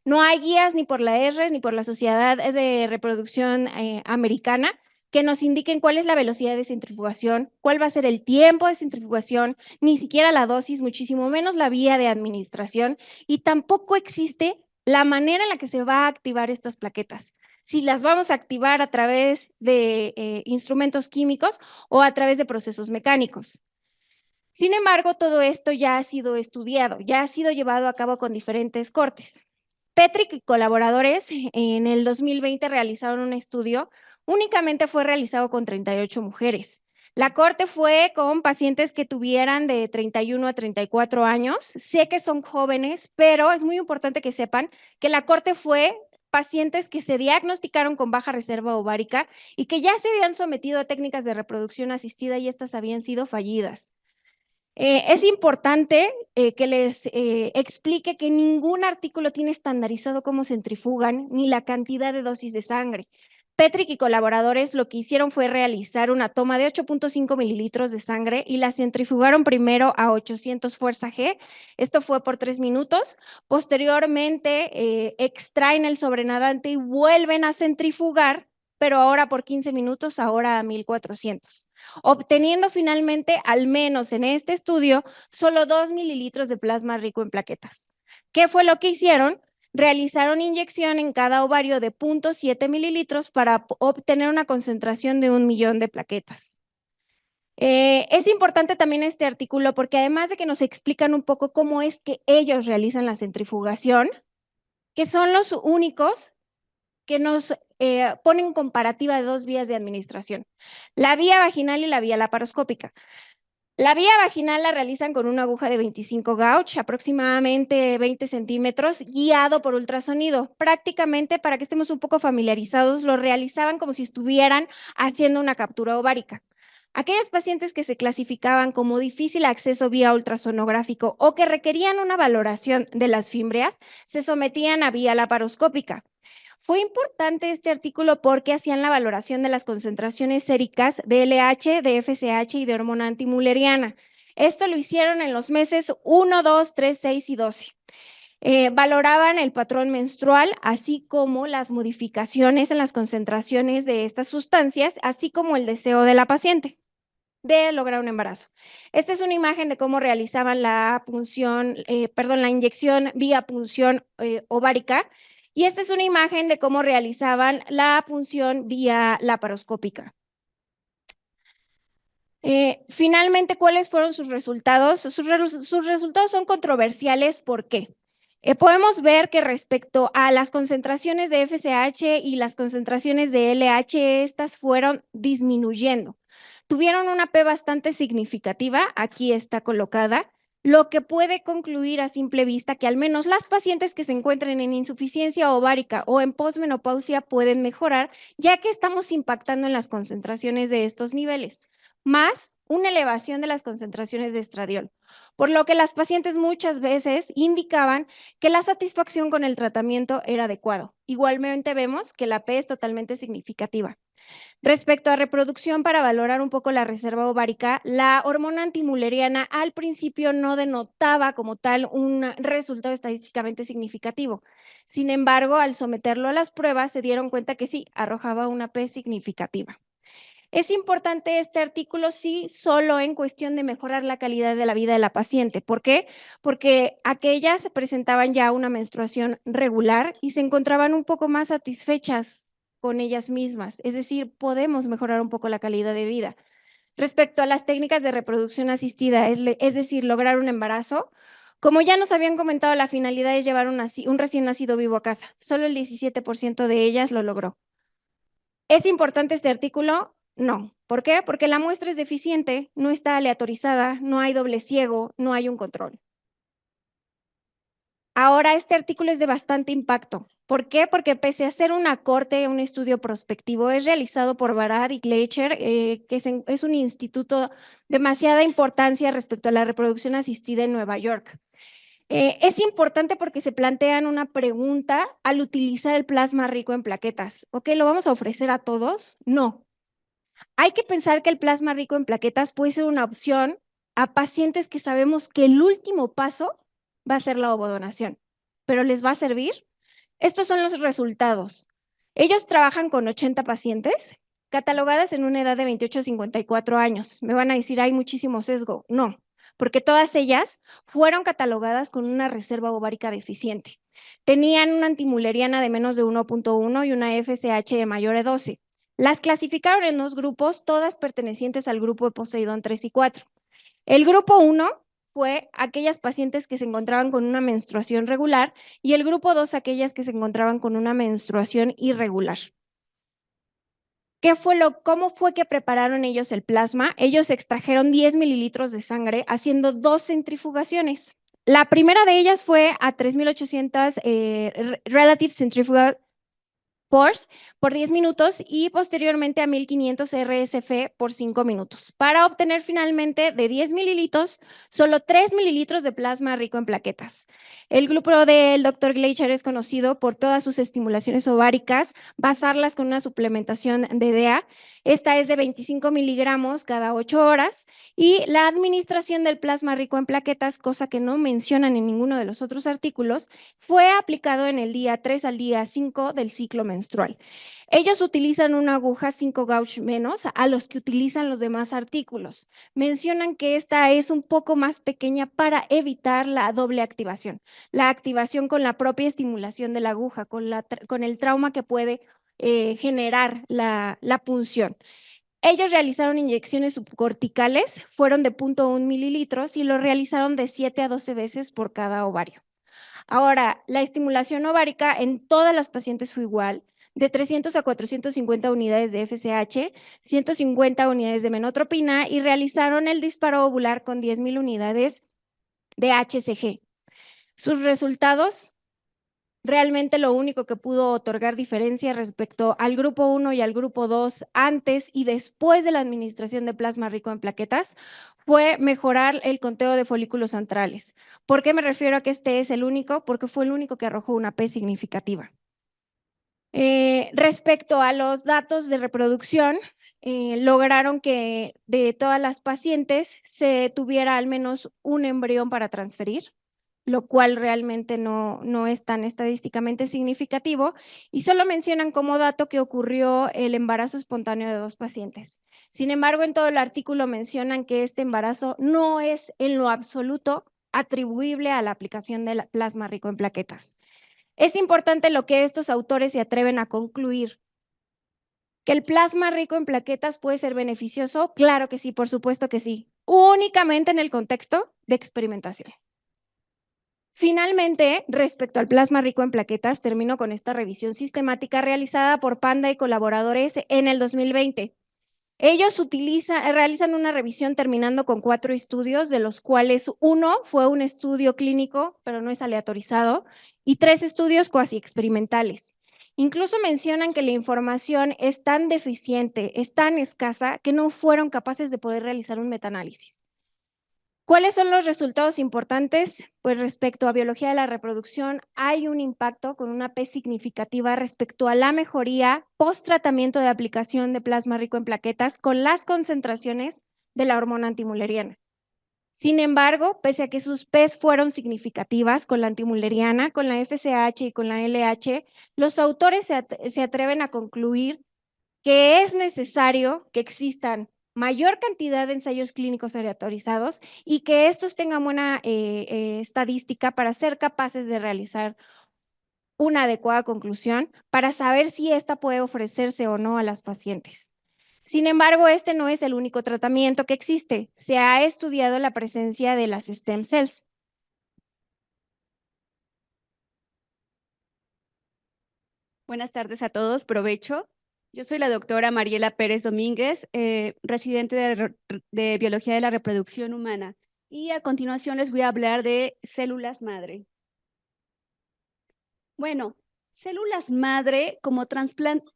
No hay guías ni por la ERRES ni por la Sociedad de Reproducción Americana que nos indiquen cuál es la velocidad de centrifugación, cuál va a ser el tiempo de centrifugación, ni siquiera la dosis, muchísimo menos la vía de administración, y tampoco existe la manera en la que se va a activar estas plaquetas. Si las vamos a activar a través de instrumentos químicos o a través de procesos mecánicos. Sin embargo, todo esto ya ha sido estudiado, ya ha sido llevado a cabo con diferentes cortes. Petrick y colaboradores en el 2020 realizaron un estudio, únicamente fue realizado con 38 mujeres. La corte fue con pacientes que tuvieran de 31 a 34 años. Sé que son jóvenes, pero es muy importante que sepan que la corte fue pacientes que se diagnosticaron con baja reserva ovárica y que ya se habían sometido a técnicas de reproducción asistida y estas habían sido fallidas. Es importante que les explique que ningún artículo tiene estandarizado cómo centrifugan ni la cantidad de dosis de sangre, Petrick y colaboradores lo que hicieron fue realizar una toma de 8.5 mililitros de sangre y la centrifugaron primero a 800 fuerza G. Esto fue por 3 minutos. Posteriormente extraen el sobrenadante y vuelven a centrifugar, pero ahora por 15 minutos, ahora a 1400. Obteniendo finalmente, al menos en este estudio, solo 2 mililitros de plasma rico en plaquetas. ¿Qué fue lo que hicieron? Realizaron inyección en cada ovario de 0.7 mililitros para obtener una concentración de 1 millón de plaquetas. Es importante también este artículo porque además de que nos explican un poco cómo es que ellos realizan la centrifugación, que son los únicos que nos ponen comparativa de 2 vías de administración, la vía vaginal y la vía laparoscópica. La vía vaginal la realizan con una aguja de 25 gauge, aproximadamente 20 centímetros, guiado por ultrasonido. Prácticamente, para que estemos un poco familiarizados, lo realizaban como si estuvieran haciendo una captura ovárica. Aquellas pacientes que se clasificaban como difícil acceso vía ultrasonográfico o que requerían una valoración de las fímbrias, se sometían a vía laparoscópica. Fue importante este artículo porque hacían la valoración de las concentraciones séricas de LH, de FSH y de hormona antimülleriana. Esto lo hicieron en los meses 1, 2, 3, 6 y 12. Valoraban el patrón menstrual, así como las modificaciones en las concentraciones de estas sustancias, así como el deseo de la paciente de lograr un embarazo. Esta es una imagen de cómo realizaban la punción, la inyección vía punción ovárica. Y esta es una imagen de cómo realizaban la punción vía laparoscópica. Finalmente, ¿cuáles fueron sus resultados? Sus resultados son controversiales. ¿Por qué? Podemos ver que respecto a las concentraciones de FSH y las concentraciones de LH, estas fueron disminuyendo. Tuvieron una P bastante significativa, aquí está colocada, lo que puede concluir a simple vista que al menos las pacientes que se encuentren en insuficiencia ovárica o en posmenopausia pueden mejorar, ya que estamos impactando en las concentraciones de estos niveles, más una elevación de las concentraciones de estradiol, por lo que las pacientes muchas veces indicaban que la satisfacción con el tratamiento era adecuado. Igualmente vemos que la P es totalmente significativa. Respecto a reproducción, para valorar un poco la reserva ovárica, la hormona antimülleriana al principio no denotaba como tal un resultado estadísticamente significativo. Sin embargo, al someterlo a las pruebas, se dieron cuenta que sí, arrojaba una P significativa. Es importante este artículo, sí, solo en cuestión de mejorar la calidad de la vida de la paciente. ¿Por qué? Porque aquellas presentaban ya una menstruación regular y se encontraban un poco más satisfechas con ellas mismas, es decir, podemos mejorar un poco la calidad de vida. Respecto a las técnicas de reproducción asistida, es decir, lograr un embarazo, como ya nos habían comentado, la finalidad es llevar un recién nacido vivo a casa. Solo el 17% de ellas lo logró. ¿Es importante este artículo? No. ¿Por qué? Porque la muestra es deficiente, no está aleatorizada, no hay doble ciego, no hay un control. Ahora, este artículo es de bastante impacto. ¿Por qué? Porque pese a ser una corte, un estudio prospectivo, es realizado por Barad y Gleicher, que es un instituto de demasiada importancia respecto a la reproducción asistida en Nueva York. Es importante porque se plantean una pregunta al utilizar el plasma rico en plaquetas. ¿Ok? ¿Lo vamos a ofrecer a todos? No. Hay que pensar que el plasma rico en plaquetas puede ser una opción a pacientes que sabemos que el último paso va a ser la ovodonación, pero ¿les va a servir? Estos son los resultados. Ellos trabajan con 80 pacientes catalogadas en una edad de 28 a 54 años. Me van a decir, hay muchísimo sesgo. No, porque todas ellas fueron catalogadas con una reserva ovárica deficiente. Tenían una antimülleriana de menos de 1.1 y una FSH de mayor de 12. Las clasificaron en 2 grupos, todas pertenecientes al grupo de Poseidón 3 y 4. El grupo 1 fue aquellas pacientes que se encontraban con una menstruación regular y el grupo 2 aquellas que se encontraban con una menstruación irregular. ¿Cómo fue que prepararon ellos el plasma? Ellos extrajeron 10 mililitros de sangre haciendo 2 centrifugaciones. La primera de ellas fue a 3.800 Relative Centrifugal Force por 10 minutos y posteriormente a 1500 RSF por 5 minutos, para obtener finalmente de 10 mililitros solo 3 mililitros de plasma rico en plaquetas. El grupo del Dr. Gleicher es conocido por todas sus estimulaciones ováricas, basarlas con una suplementación de DEA. Esta es de 25 miligramos cada 8 horas y la administración del plasma rico en plaquetas, cosa que no mencionan en ninguno de los otros artículos, fue aplicado en el día 3 al día 5 del ciclo menstrual. Ellos utilizan una aguja 5 gauge menos a los que utilizan los demás artículos. Mencionan que esta es un poco más pequeña para evitar la doble activación. La activación con la propia estimulación de la aguja, con el trauma que puede generar la punción. Ellos realizaron inyecciones subcorticales, fueron de 0.1 mililitros y lo realizaron de 7 a 12 veces por cada ovario. Ahora, la estimulación ovárica en todas las pacientes fue igual, de 300 a 450 unidades de FSH, 150 unidades de menotropina y realizaron el disparo ovular con 10,000 unidades de HCG. Sus resultados, realmente lo único que pudo otorgar diferencia respecto al grupo 1 y al grupo 2 antes y después de la administración de plasma rico en plaquetas fue mejorar el conteo de folículos antrales. ¿Por qué me refiero a que este es el único? Porque fue el único que arrojó una P significativa. Respecto a los datos de reproducción, lograron que de todas las pacientes se tuviera al menos un embrión para transferir, lo cual realmente no es tan estadísticamente significativo, y solo mencionan como dato que ocurrió el embarazo espontáneo de 2 pacientes. Sin embargo, en todo el artículo mencionan que este embarazo no es en lo absoluto atribuible a la aplicación del plasma rico en plaquetas. Es importante lo que estos autores se atreven a concluir. ¿Que el plasma rico en plaquetas puede ser beneficioso? Claro que sí, por supuesto que sí, únicamente en el contexto de experimentación. Finalmente, respecto al plasma rico en plaquetas, termino con esta revisión sistemática realizada por Panda y colaboradores en el 2020. Ellos realizan una revisión terminando con 4 estudios, de los cuales uno fue un estudio clínico, pero no es aleatorizado, y 3 estudios cuasi experimentales. Incluso mencionan que la información es tan deficiente, es tan escasa, que no fueron capaces de poder realizar un metaanálisis. ¿Cuáles son los resultados importantes? Pues respecto a biología de la reproducción, hay un impacto con una P significativa respecto a la mejoría post-tratamiento de aplicación de plasma rico en plaquetas con las concentraciones de la hormona antimuleriana. Sin embargo, pese a que sus P's fueron significativas con la antimuleriana, con la FSH y con la LH, los autores se atreven a concluir que es necesario que existan mayor cantidad de ensayos clínicos aleatorizados y que estos tengan buena estadística para ser capaces de realizar una adecuada conclusión para saber si esta puede ofrecerse o no a las pacientes. Sin embargo, este no es el único tratamiento que existe. Se ha estudiado la presencia de las stem cells. Buenas tardes a todos, provecho. Yo soy la doctora Mariela Pérez Domínguez, residente de Biología de la Reproducción Humana, y a continuación les voy a hablar de células madre. Bueno, células madre como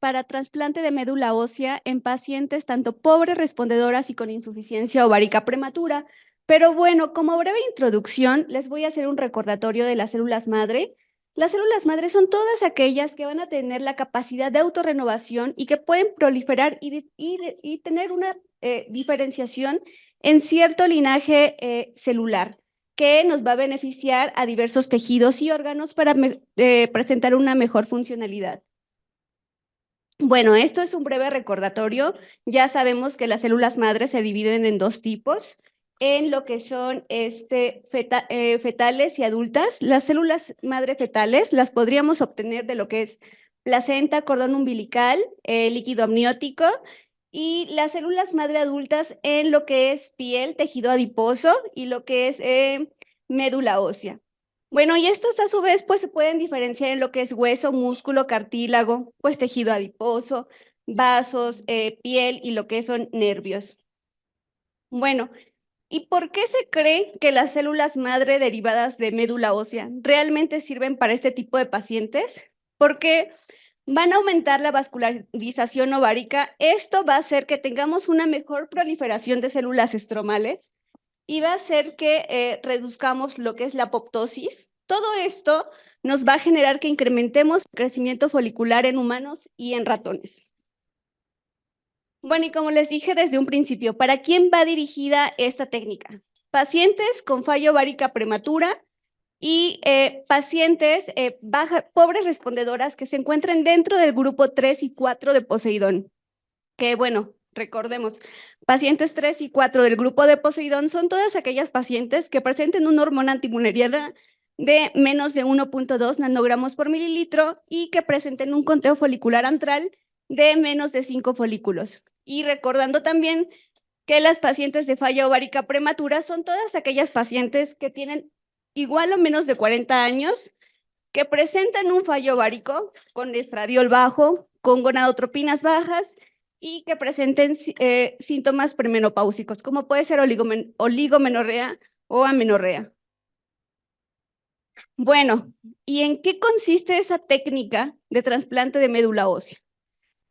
para trasplante de médula ósea en pacientes tanto pobres respondedoras y con insuficiencia ovárica prematura. Pero bueno, como breve introducción, les voy a hacer un recordatorio de las células madre. Las células madre son todas aquellas que van a tener la capacidad de autorrenovación y que pueden proliferar y tener una diferenciación en cierto linaje celular, que nos va a beneficiar a diversos tejidos y órganos para presentar una mejor funcionalidad. Bueno, esto es un breve recordatorio. Ya sabemos que las células madre se dividen en 2 tipos, en lo que son fetales y adultas. Las células madre fetales las podríamos obtener de lo que es placenta, cordón umbilical, líquido amniótico, y las células madre adultas en lo que es piel, tejido adiposo y lo que es médula ósea. Bueno, y estas a su vez pues se pueden diferenciar en lo que es hueso, músculo, cartílago, pues tejido adiposo, vasos, piel y lo que son nervios. Bueno, ¿y por qué se cree que las células madre derivadas de médula ósea realmente sirven para este tipo de pacientes? Porque van a aumentar la vascularización ovárica. Esto va a hacer que tengamos una mejor proliferación de células estromales y va a hacer que reduzcamos lo que es la apoptosis. Todo esto nos va a generar que incrementemos el crecimiento folicular en humanos y en ratones. Bueno, y como les dije desde un principio, ¿para quién va dirigida esta técnica? Pacientes con falla ovárica prematura y pacientes pobres respondedoras que se encuentren dentro del grupo 3 y 4 de Poseidón. Que bueno, recordemos, pacientes 3 y 4 del grupo de Poseidón son todas aquellas pacientes que presenten una hormona antimuleriana de menos de 1.2 nanogramos por mililitro y que presenten un conteo folicular antral de menos de 5 folículos. Y recordando también que las pacientes de falla ovárica prematura son todas aquellas pacientes que tienen igual o menos de 40 años, que presentan un fallo ovárico con estradiol bajo, con gonadotropinas bajas y que presenten síntomas premenopáusicos, como puede ser oligomenorrea o amenorrea. Bueno, ¿y en qué consiste esa técnica de trasplante de médula ósea?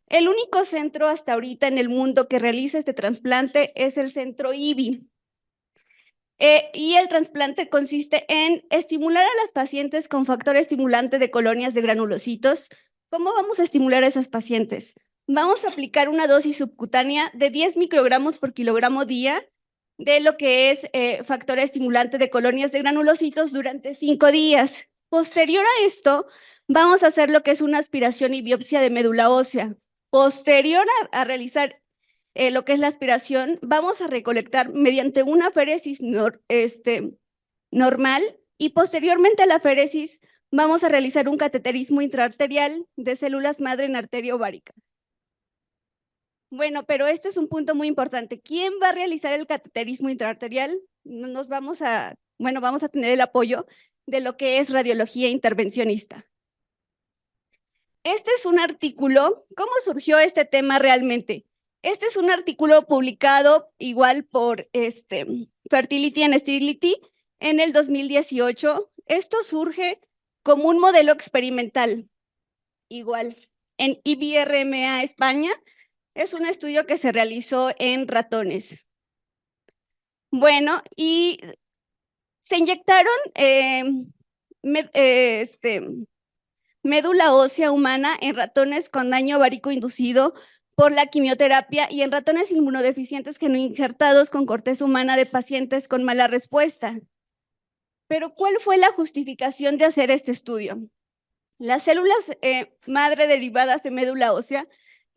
El único centro hasta ahorita en el mundo que realiza este trasplante es el centro IBI. Y el trasplante consiste en estimular a las pacientes con factor estimulante de colonias de granulocitos. ¿Cómo vamos a estimular a esas pacientes? Vamos a aplicar una dosis subcutánea de 10 microgramos por kilogramo día de lo que es factor estimulante de colonias de granulocitos durante 5 días. Posterior a esto, vamos a hacer lo que es una aspiración y biopsia de médula ósea. Posterior a realizar lo que es la aspiración, vamos a recolectar mediante una aféresis normal y posteriormente a la aféresis vamos a realizar un cateterismo intraarterial de células madre en arteria ovárica. Bueno, pero esto es un punto muy importante. ¿Quién va a realizar el cateterismo intraarterial? Vamos a tener el apoyo de lo que es radiología intervencionista. Este es un artículo. ¿Cómo surgió este tema realmente? Este es un artículo publicado igual por Fertility and Sterility en el 2018. Esto surge como un modelo experimental, igual en IBRMA España. Es un estudio que se realizó en ratones. Bueno, y se inyectaron médula ósea humana en ratones con daño ovárico inducido por la quimioterapia y en ratones inmunodeficientes genoinjertados con corteza humana de pacientes con mala respuesta. Pero ¿cuál fue la justificación de hacer este estudio? Las células madre derivadas de médula ósea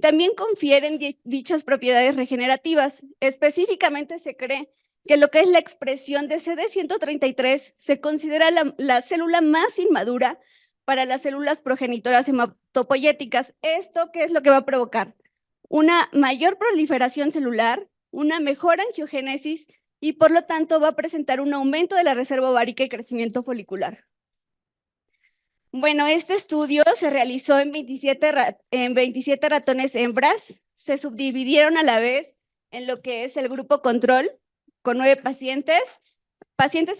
también confieren dichas propiedades regenerativas. Específicamente se cree que lo que es la expresión de CD133 se considera la célula más inmadura para las células progenitoras hematopoyéticas. ¿Esto qué es lo que va a provocar? Una mayor proliferación celular, una mejor angiogénesis y por lo tanto va a presentar un aumento de la reserva ovárica y crecimiento folicular. Bueno, este estudio se realizó en 27 ratones hembras, se subdividieron a la vez en lo que es el grupo control con 9 pacientes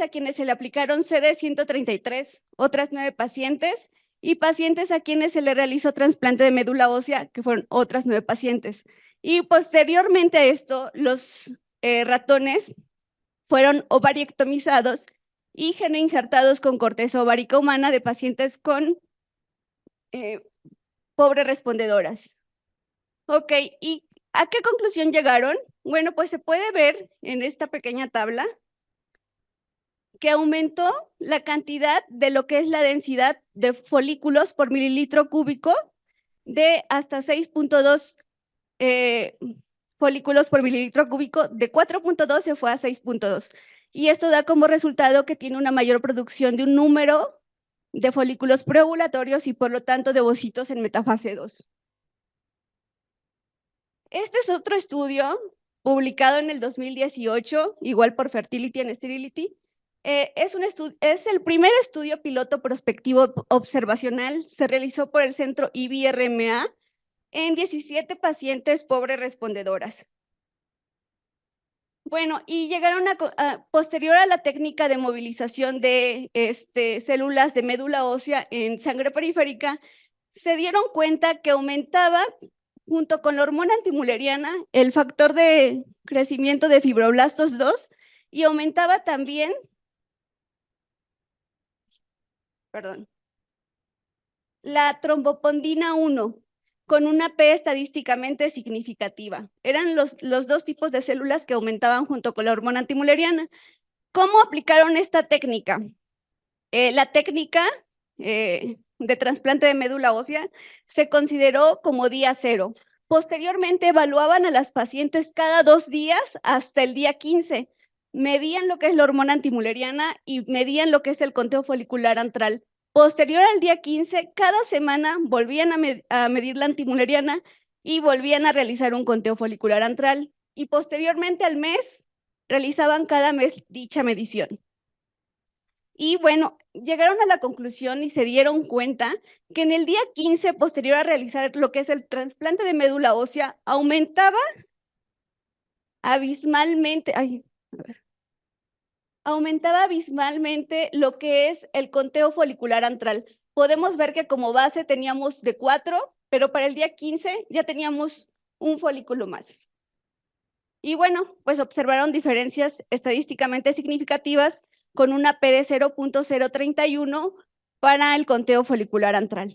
a quienes se le aplicaron CD133, otras 9 pacientes, y pacientes a quienes se le realizó trasplante de médula ósea, que fueron otras 9 pacientes. Y posteriormente a esto, los ratones fueron ovariectomizados y genoinjertados con corteza ovárica humana de pacientes con pobres respondedoras. Ok, ¿y a qué conclusión llegaron? Bueno, pues se puede ver en esta pequeña tabla que aumentó la cantidad de lo que es la densidad de folículos por mililitro cúbico de hasta 6.2 folículos por mililitro cúbico, de 4.2 se fue a 6.2. Y esto da como resultado que tiene una mayor producción de un número de folículos preovulatorios y por lo tanto de ovocitos en metafase 2. Este es otro estudio publicado en el 2018, igual por Fertility and Sterility. Es el primer estudio piloto prospectivo observacional, se realizó por el centro IBRMA en 17 pacientes pobres respondedoras. Bueno, y llegaron posterior a la técnica de movilización de células de médula ósea en sangre periférica, se dieron cuenta que aumentaba, junto con la hormona antimülleriana, el factor de crecimiento de fibroblastos 2 y aumentaba también, la trombopondina 1, con una P estadísticamente significativa. Eran los dos tipos de células que aumentaban junto con la hormona antimülleriana. ¿Cómo aplicaron esta técnica? La técnica de trasplante de médula ósea se consideró como día cero. Posteriormente evaluaban a las pacientes cada 2 días hasta el día 15. Medían lo que es la hormona antimülleriana y medían lo que es el conteo folicular antral. Posterior al día 15, cada semana volvían a medir la antimülleriana y volvían a realizar un conteo folicular antral. Y posteriormente al mes, realizaban cada mes dicha medición. Y bueno, llegaron a la conclusión y se dieron cuenta que en el día 15, posterior a realizar lo que es el trasplante de médula ósea, aumentaba abismalmente, lo que es el conteo folicular antral. Podemos ver que como base teníamos de 4, pero para el día 15 ya teníamos un folículo más. Y bueno, pues observaron diferencias estadísticamente significativas con una P de 0.031 para el conteo folicular antral.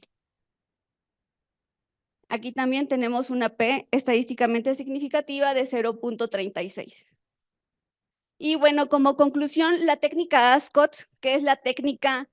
Aquí también tenemos una P estadísticamente significativa de 0.36. Y bueno, como conclusión, la técnica Ascot, que es la técnica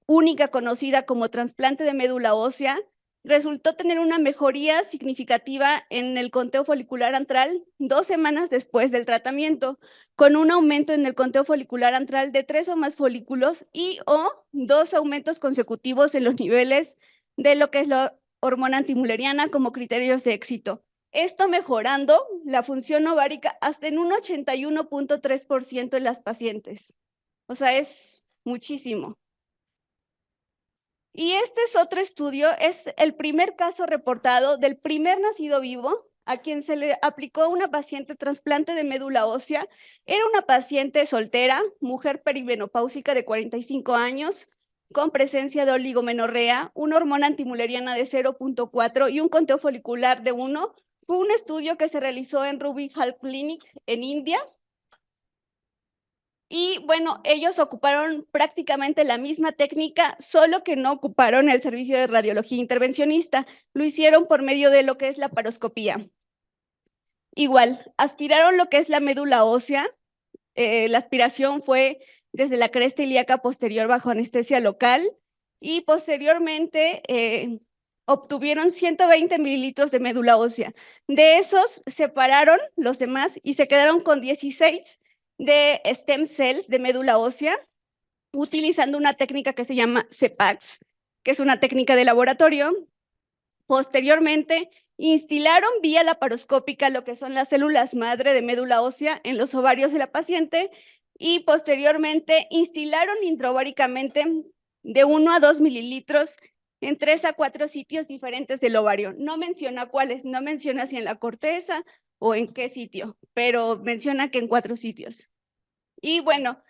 única conocida como trasplante de médula ósea, resultó tener una mejoría significativa en el conteo folicular antral 2 semanas después del tratamiento, con un aumento en el conteo folicular antral de 3 o más folículos y o 2 aumentos consecutivos en los niveles de lo que es la hormona antimülleriana como criterios de éxito. Esto mejorando la función ovárica hasta en un 81.3% en las pacientes. O sea, es muchísimo. Y este es otro estudio, es el primer caso reportado del primer nacido vivo a quien se le aplicó a una paciente trasplante de médula ósea. Era una paciente soltera, mujer perimenopáusica de 45 años, con presencia de oligomenorrea, una hormona antimülleriana de 0.4 y un conteo folicular de 1. Fue un estudio que se realizó en Ruby Health Clinic en India. Y bueno, ellos ocuparon prácticamente la misma técnica, solo que no ocuparon el servicio de radiología intervencionista, lo hicieron por medio de lo que es la laparoscopía. Igual, aspiraron lo que es la médula ósea, la aspiración fue desde la cresta ilíaca posterior bajo anestesia local y posteriormente obtuvieron 120 mililitros de médula ósea. De esos separaron los demás y se quedaron con 16 de stem cells de médula ósea, utilizando una técnica que se llama CEPAX, que es una técnica de laboratorio. Posteriormente, instilaron vía laparoscópica lo que son las células madre de médula ósea en los ovarios de la paciente y posteriormente instilaron intraováricamente de 1 a 2 mililitros en 3 a 4 sitios diferentes del ovario. No menciona cuáles, no menciona si en la corteza o en qué sitio, pero menciona que en 4 sitios. Y bueno,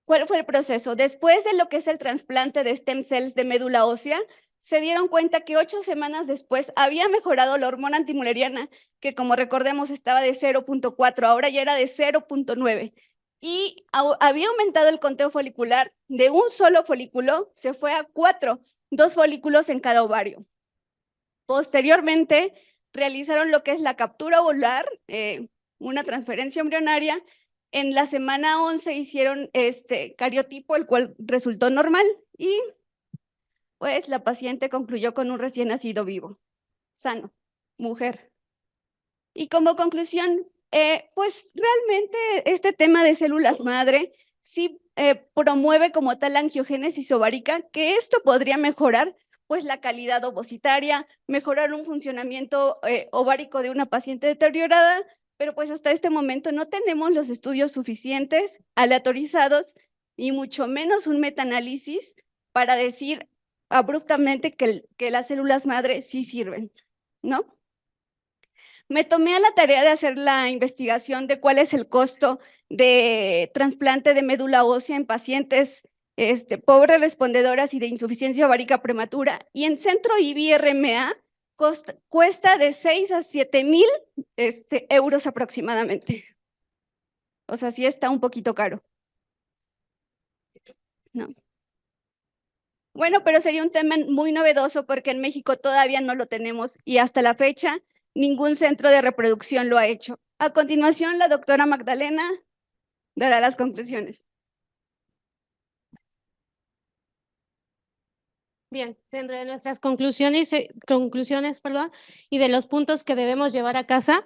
¿cuál fue el proceso? Después de lo que es el trasplante de stem cells de médula ósea, se dieron cuenta que 8 semanas después había mejorado la hormona antimülleriana, que como recordemos estaba de 0.4, ahora ya era de 0.9. Y había aumentado el conteo folicular de un solo folículo, se fue a 4, 2 folículos en cada ovario. Posteriormente, realizaron lo que es la captura ovular, una transferencia embrionaria. En la semana 11 hicieron cariotipo, el cual resultó normal y pues la paciente concluyó con un recién nacido vivo, sano, mujer. Y como conclusión, pues realmente este tema de células madre sí promueve como tal la angiogénesis ovárica, que esto podría mejorar pues la calidad ovocitaria, mejorar un funcionamiento ovárico de una paciente deteriorada, pero pues hasta este momento no tenemos los estudios suficientes, aleatorizados, y mucho menos un metaanálisis para decir abruptamente que las células madre sí sirven, ¿no? Me tomé a la tarea de hacer la investigación de cuál es el costo de trasplante de médula ósea en pacientes pobres respondedoras y de insuficiencia ovárica prematura. Y en centro IBI-RMA cuesta de 6 a 7,000 euros aproximadamente. O sea, sí está un poquito caro. No. Bueno, pero sería un tema muy novedoso porque en México todavía no lo tenemos y hasta la fecha ningún centro de reproducción lo ha hecho. A continuación, la doctora Magdalena dará las conclusiones. Bien, dentro de nuestras conclusiones, y de los puntos que debemos llevar a casa,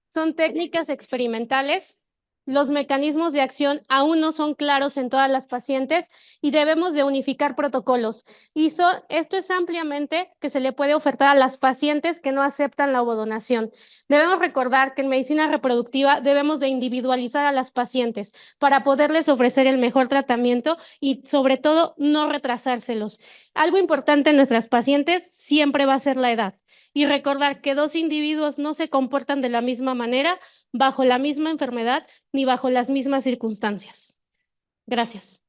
son técnicas experimentales. Los mecanismos de acción aún no son claros en todas las pacientes y debemos de unificar protocolos. Y esto es ampliamente que se le puede ofertar a las pacientes que no aceptan la ovodonación. Debemos recordar que en medicina reproductiva debemos de individualizar a las pacientes para poderles ofrecer el mejor tratamiento y sobre todo no retrasárselos. Algo importante en nuestras pacientes siempre va a ser la edad. Y recordar que dos individuos no se comportan de la misma manera, bajo la misma enfermedad, ni bajo las mismas circunstancias. Gracias.